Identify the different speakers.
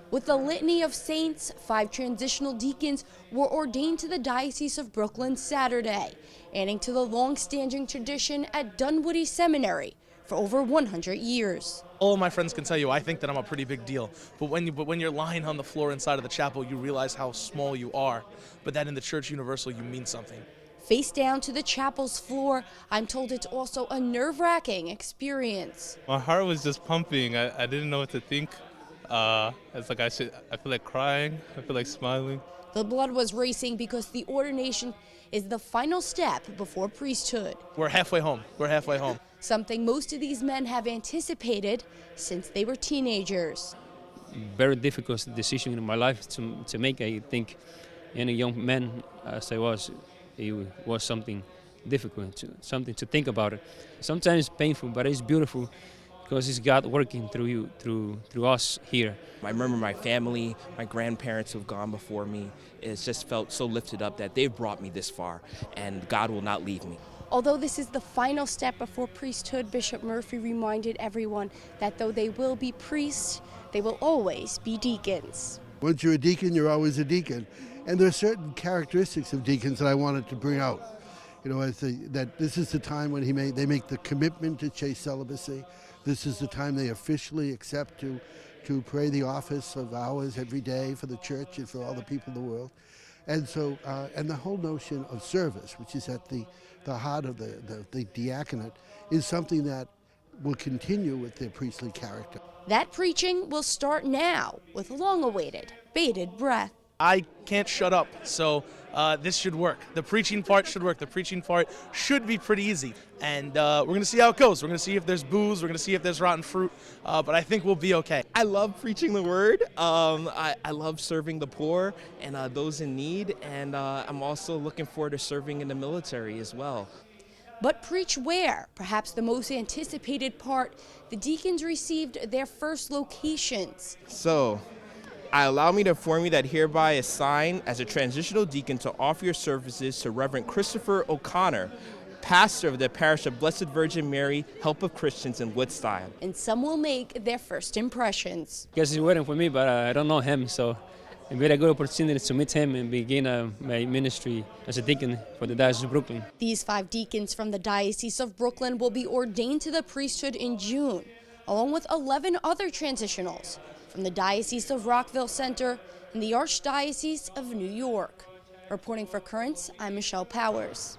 Speaker 1: With the litany of saints, 5 transitional deacons were ordained to the Diocese of Brooklyn Saturday, adding to the long-standing tradition at Dunwoody Seminary for over 100 years.
Speaker 2: All of my friends can tell you I think that I'm a pretty big deal, but when you're lying on the floor inside of the chapel, you realize how small you are, but that in the Church Universal you mean something.
Speaker 1: Face down to the chapel's floor, I'm told it's also a nerve-wracking experience.
Speaker 3: My heart was just pumping. I didn't know what to think. It's like I feel like crying. I feel like smiling.
Speaker 1: The blood was racing because the ordination is the final step before priesthood.
Speaker 2: We're halfway home. We're halfway home.
Speaker 1: Something most of these men have anticipated since they were teenagers.
Speaker 4: Very difficult decision in my life to make. I think any young man, as I was, it was something difficult, something to think about it. Sometimes painful, but it's beautiful because it's God working through you, through us here.
Speaker 5: I remember my family, my grandparents who have gone before me. It's just felt so lifted up that they've brought me this far, and God will not leave me.
Speaker 1: Although this is the final step before priesthood, Bishop Murphy reminded everyone that though they will be priests, they will always be deacons.
Speaker 6: Once you're a deacon, you're always a deacon. And there are certain characteristics of deacons that I wanted to bring out. You know, that this is the time when they make the commitment to chaste celibacy. This is the time they officially accept to pray the office of hours every day for the church and for all the people in the world. And so, and the whole notion of service, which is at the heart of the diaconate, is something that will continue with their priestly character.
Speaker 1: That preaching will start now with long-awaited, bated breath.
Speaker 2: I can't shut up, so this should work. The preaching part should work. The preaching part should be pretty easy. And we're going to see how it goes. We're going to see if there's booze. We're going to see if there's rotten fruit. But I think we'll be okay.
Speaker 5: I love preaching the word. I love serving the poor and those in need. And I'm also looking forward to serving in the military as well.
Speaker 1: But preach where? Perhaps the most anticipated part, the deacons received their first locations.
Speaker 5: So, I allow me to inform you that hereby assign as a transitional deacon to offer your services to Reverend Christopher O'Connor, pastor of the parish of Blessed Virgin Mary, Help of Christians in Woodstock.
Speaker 1: And some will make their first impressions.
Speaker 4: I guess he's waiting for me, but I don't know him, so a very good opportunity to meet him and begin my ministry as a deacon for the Diocese of Brooklyn.
Speaker 1: These 5 deacons from the Diocese of Brooklyn will be ordained to the priesthood in June, along with 11 other transitionals from the Diocese of Rockville Centre and the Archdiocese of New York. Reporting for Currents, I'm Michelle Powers.